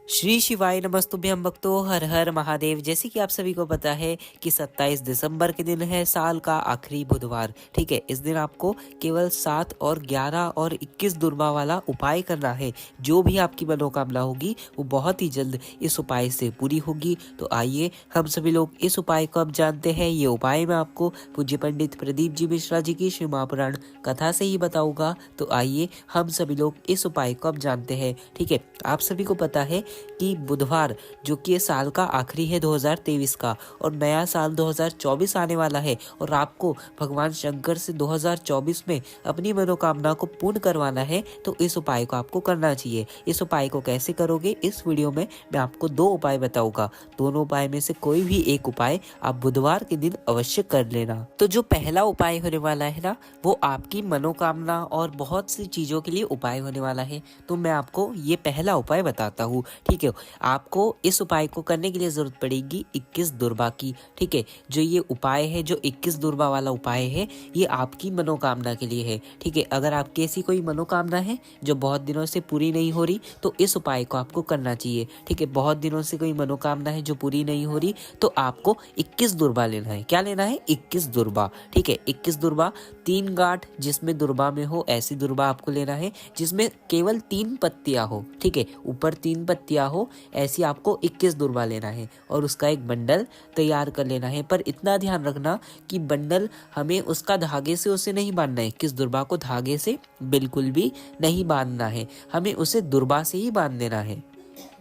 श्री शिवाय नमस्तुभ्यं भक्तो हर हर महादेव। जैसे कि आप सभी को पता है कि 27 दिसंबर के दिन है साल का आखिरी बुधवार। ठीक है, इस दिन आपको केवल 7 और 11 और 21 दुर्बा वाला उपाय करना है। जो भी आपकी मनोकामना होगी वो बहुत ही जल्द इस उपाय से पूरी होगी। तो आइए हम सभी लोग इस उपाय को अब जानते हैं। ये उपाय मैं आपको पूज्य पंडित प्रदीप जी मिश्रा जी की श्री महापुराण कथा से ही बताऊंगा। तो आइए हम सभी लोग इस उपाय को अब जानते हैं। ठीक है, आप सभी को पता है कि बुधवार जो कि ये साल का आखिरी है 2023 का, और नया साल 2024 आने वाला है, और आपको भगवान शंकर से 2024 में अपनी मनोकामना को पूर्ण करवाना है। तो इस उपाय को आपको करना चाहिए। इस उपाय को कैसे करोगे, इस वीडियो में मैं आपको 2 उपाय बताऊंगा। दोनों उपाय में से कोई भी एक उपाय आप बुधवार के दिन अवश्य कर लेना। तो जो पहला उपाय होने वाला है ना, वो आपकी मनोकामना और बहुत सी चीजों के लिए उपाय होने वाला है। तो मैं आपको ये पहला उपाय बताता हूँ। ठीक है, आपको इस उपाय को करने के लिए जरूरत पड़ेगी 21 दुर्बा की। ठीक है, जो ये उपाय है, जो 21 दुर्बा वाला उपाय है, ये आपकी मनोकामना के लिए है। ठीक है, अगर आपकी ऐसी कोई मनोकामना है जो बहुत दिनों से पूरी नहीं हो रही, तो इस उपाय को आपको करना चाहिए। ठीक है, बहुत दिनों से कोई मनोकामना है जो पूरी नहीं हो रही, तो आपको 21 दुर्बा लेना है। क्या लेना है? 21 दुर्बा। ठीक है, 21 दुर्बा, 3 गांठ जिसमें दुर्बा में हो ऐसी दुर्बा आपको लेना है, जिसमें केवल 3 पत्तियां हो। ठीक है, ऊपर 3 पत्तियां हो, ऐसी आपको 21 दुर्बा लेना है, और उसका एक बंडल तैयार कर लेना है। पर इतना ध्यान रखना कि बंडल हमें उसका धागे से उसे नहीं बांधना है। 21 दुर्बा को धागे से बिल्कुल भी नहीं बांधना है, हमें उसे दुर्बा से ही बांध देना है।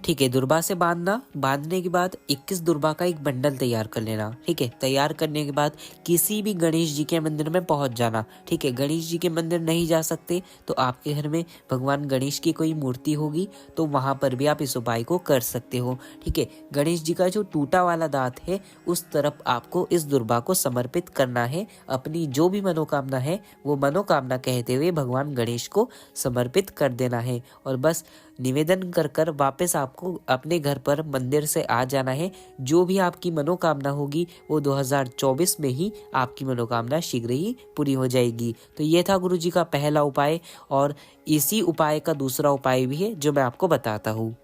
ठीक है, दुर्बा से बांधने के बाद 21 दुर्बा का एक बंडल तैयार कर लेना। ठीक है, तैयार करने के बाद किसी भी गणेश जी के मंदिर में पहुंच जाना। ठीक है, गणेश जी के मंदिर नहीं जा सकते तो आपके घर में भगवान गणेश की कोई मूर्ति होगी, तो वहां पर भी आप इस उपाय को कर सकते हो। ठीक है, गणेश जी का जो टूटा वाला दांत है, उस तरफ आपको इस दुर्बा को समर्पित करना है। अपनी जो भी मनोकामना है वो मनोकामना कहते हुए भगवान गणेश को समर्पित कर देना है, और बस निवेदन कर कर वापस आपको अपने घर पर मंदिर से आ जाना है। जो भी आपकी मनोकामना होगी वो 2024 में ही आपकी मनोकामना शीघ्र ही पूरी हो जाएगी। तो ये था गुरु जी का पहला उपाय, और इसी उपाय का दूसरा उपाय भी है जो मैं आपको बताता हूँ।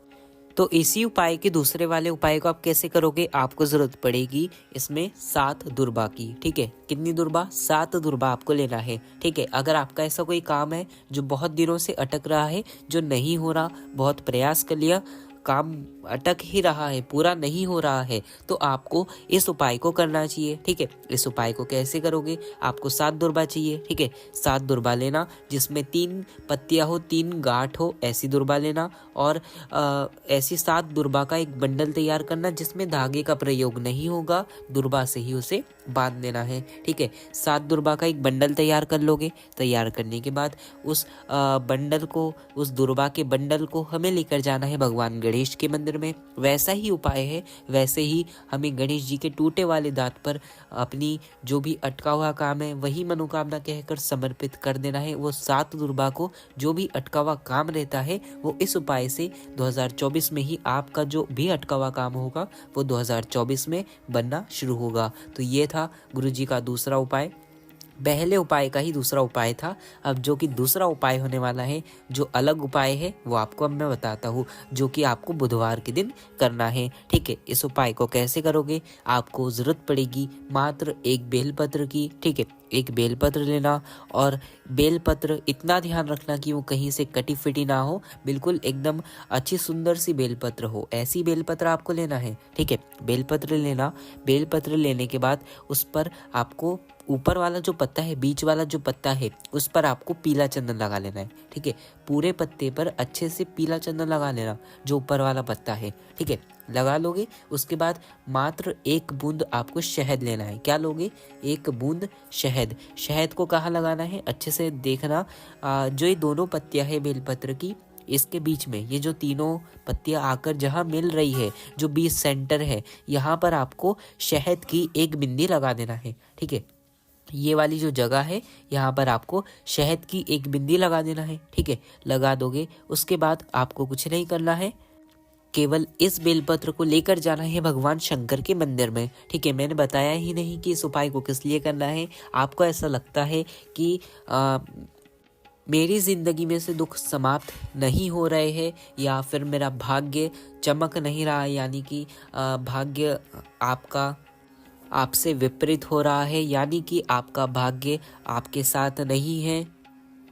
तो इसी उपाय के दूसरे वाले उपाय को आप कैसे करोगे? आपको जरूरत पड़ेगी इसमें 7 दुर्बा की। ठीक है, कितनी दुर्बा? 7 दुर्बा आपको लेना है। ठीक है, अगर आपका ऐसा कोई काम है जो बहुत दिनों से अटक रहा है, जो नहीं हो रहा, बहुत प्रयास कर लिया, काम अटक ही रहा है, पूरा नहीं हो रहा है, तो आपको इस उपाय को करना चाहिए। ठीक है, इस उपाय को कैसे करोगे? आपको 7 दुर्बा चाहिए। ठीक है, 7 दुर्बा लेना, जिसमें 3 पत्तियां हो, 3 गांठ हो, ऐसी दुर्बा लेना, और ऐसी 7 दुर्बा का एक बंडल तैयार करना जिसमें धागे का प्रयोग नहीं होगा, दुर्बा से ही उसे बांध देना है। ठीक है, 7 दुर्बा का एक बंडल तैयार कर लोगे। तैयार करने के बाद उस बंडल को, उस दुर्बा के बंडल को हमें लेकर जाना है भगवान गणेश के मंदिर में। वैसा ही उपाय है, वैसे ही हमें गणेश जी के टूटे वाले दांत पर अपनी जो भी अटका हुआ काम है वही मनोकामना कहकर समर्पित कर देना है। वो 7 दुर्बा को जो भी अटका हुआ काम रहता है वो इस उपाय से 2024 में ही आपका जो भी अटका हुआ काम होगा वो 2024 में बनना शुरू होगा। तो ये था गुरु जी का दूसरा उपाय। पहले उपाय का ही दूसरा उपाय था। अब जो कि दूसरा उपाय होने वाला है, जो अलग उपाय है, वो आपको अब मैं बताता हूँ, जो कि आपको बुधवार के दिन करना है। ठीक है, इस उपाय को कैसे करोगे? आपको जरूरत पड़ेगी मात्र एक बेलपत्र की। ठीक है, एक बेलपत्र लेना, और बेलपत्र इतना ध्यान रखना कि वो कहीं से कटी फिटी ना हो, बिल्कुल एकदम अच्छी सुंदर सी बेलपत्र हो, ऐसी बेलपत्र आपको लेना है। ठीक है, बेलपत्र लेना। बेलपत्र लेने के बाद उस पर आपको ऊपर वाला जो पत्ता है, बीच वाला जो पत्ता है, उस पर आपको पीला चंदन लगा लेना है। ठीक है, पूरे पत्ते पर अच्छे से पीला चंदन लगा लेना, जो ऊपर वाला पत्ता है। ठीक है, लगा लोगे। उसके बाद मात्र 1 बूंद आपको शहद लेना है। क्या लोगे? 1 बूंद शहद। शहद को कहाँ लगाना है? अच्छे से देखना, जो ये दोनों पत्तियां है बेलपत्र की, इसके बीच में ये जो तीनों पत्तियां आकर जहाँ मिल रही है, जो बीच सेंटर है, यहाँ पर आपको शहद की 1 बिंदी लगा देना है। ठीक है, ये वाली जो जगह है, यहाँ पर आपको शहद की 1 बिंदी लगा देना है। ठीक है, लगा दोगे। उसके बाद आपको कुछ नहीं करना है, केवल इस बेलपत्र को लेकर जाना है भगवान शंकर के मंदिर में। ठीक है, मैंने बताया ही नहीं कि इस उपाय को किस लिए करना है। आपको ऐसा लगता है कि मेरी ज़िंदगी में से दुख समाप्त नहीं हो रहे हैं या फिर मेरा भाग्य चमक नहीं रहा, यानी कि भाग्य आपका आपसे विपरीत हो रहा है, यानी कि आपका भाग्य आपके साथ नहीं है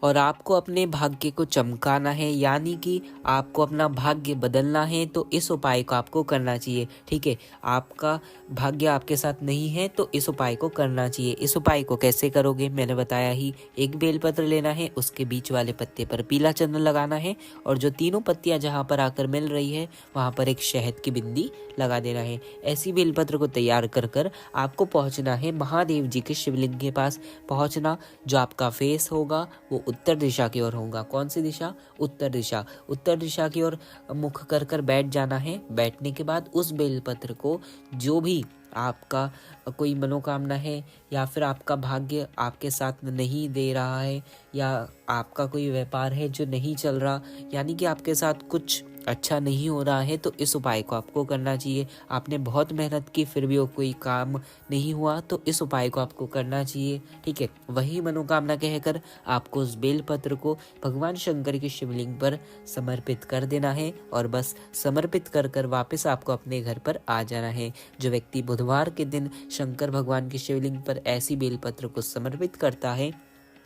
और आपको अपने भाग्य को चमकाना है, यानी कि आपको अपना भाग्य बदलना है, तो इस उपाय को आपको करना चाहिए। ठीक है, आपका भाग्य आपके साथ नहीं है तो इस उपाय को करना चाहिए। इस उपाय को कैसे करोगे मैंने बताया ही। एक बेलपत्र लेना है, उसके बीच वाले पत्ते पर पीला चंदन लगाना है और जो तीनों पत्तियां जहां पर आकर मिल रही है वहां पर एक शहद की बिंदी लगा देना है। ऐसी बेलपत्र को तैयार कर कर आपको पहुंचना है महादेव जी के शिवलिंग के पास पहुंचना। जो आपका फेस होगा वो उत्तर दिशा की ओर होगा। कौन सी दिशा? उत्तर दिशा। उत्तर दिशा की ओर मुख कर कर बैठ जाना है। बैठने के बाद उस बेलपत्र को, जो भी आपका कोई मनोकामना है या फिर आपका भाग्य आपके साथ नहीं दे रहा है या आपका कोई व्यापार है जो नहीं चल रहा, यानी कि आपके साथ कुछ अच्छा नहीं हो रहा है, तो इस उपाय को आपको करना चाहिए। आपने बहुत मेहनत की फिर भी वो कोई काम नहीं हुआ, तो इस उपाय को आपको करना चाहिए। ठीक है, वही मनोकामना कहकर आपको उस बेलपत्र को भगवान शंकर के शिवलिंग पर समर्पित कर देना है और बस समर्पित कर कर वापस आपको अपने घर पर आ जाना है। जो व्यक्ति बुधवार के दिन शंकर भगवान के शिवलिंग पर ऐसी बेलपत्र को समर्पित करता है,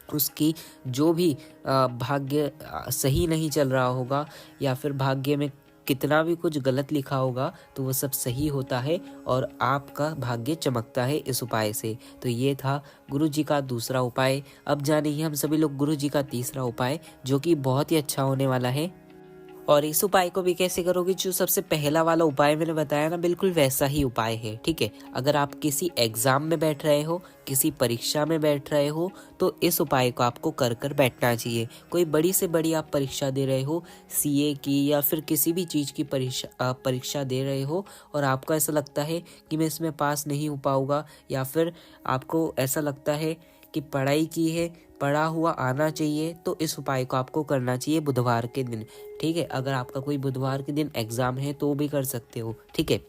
उसकी जो भी भाग्य सही नहीं चल रहा होगा या फिर भाग्य में कितना भी कुछ गलत लिखा होगा तो वो सब सही होता है और आपका भाग्य चमकता है इस उपाय से। तो ये था गुरु जी का दूसरा उपाय। अब जानिए हम सभी लोग गुरु जी का तीसरा उपाय, जो कि बहुत ही अच्छा होने वाला है। और इस उपाय को भी कैसे करोगे? जो सबसे पहला वाला उपाय मैंने बताया ना, बिल्कुल वैसा ही उपाय है। ठीक है, अगर आप किसी एग्जाम में बैठ रहे हो, किसी परीक्षा में बैठ रहे हो, तो इस उपाय को आपको कर कर बैठना चाहिए। कोई बड़ी से बड़ी आप परीक्षा दे रहे हो, सीए की या फिर किसी भी चीज़ की परीक्षा दे रहे हो और आपको ऐसा लगता है कि मैं इसमें पास नहीं हो पाऊंगा, या फिर आपको ऐसा लगता है कि पढ़ाई की है, पढ़ा हुआ आना चाहिए, तो इस उपाय को आपको करना चाहिए बुधवार के दिन। ठीक है, अगर आपका कोई बुधवार के दिन एग्जाम है तो भी कर सकते हो। ठीक है,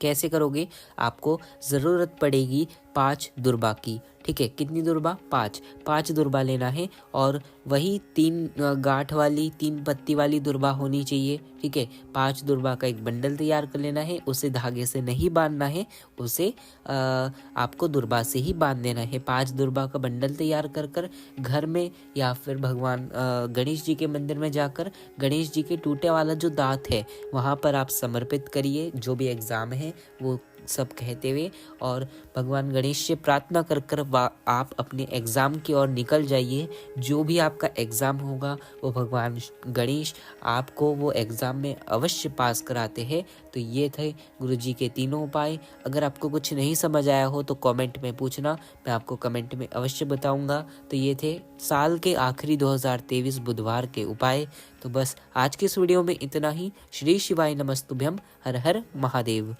कैसे करोगे? आपको ज़रूरत पड़ेगी 5 दुर्बा की। ठीक है, कितनी दुर्बा? 5 दुर्बा लेना है और वही 3 गांठ वाली 3 पत्ती वाली दुर्बा होनी चाहिए। ठीक है, 5 दुर्बा का एक बंडल तैयार कर लेना है। उसे धागे से नहीं बांधना है, उसे आपको दुर्बा से ही बांध देना है। 5 दुर्बा का बंडल तैयार कर कर घर में या फिर भगवान गणेश जी के मंदिर में जाकर गणेश जी के टूटे वाला जो दांत है वहाँ पर आप समर्पित करिए। जो भी एग्ज़ाम है वो सब कहते हुए और भगवान गणेश से प्रार्थना कर कर आप अपने एग्ज़ाम की ओर निकल जाइए। जो भी आपका एग्ज़ाम होगा वो भगवान गणेश आपको वो एग्ज़ाम में अवश्य पास कराते हैं। तो ये थे गुरुजी के तीनों उपाय। अगर आपको कुछ नहीं समझ आया हो तो कमेंट में पूछना, मैं आपको कमेंट में अवश्य बताऊंगा। तो ये थे साल के आखिरी 2023 बुधवार के उपाय। तो बस आज के इस वीडियो में इतना ही। श्री शिवाय नमस्तुभ्यम। हर हर महादेव।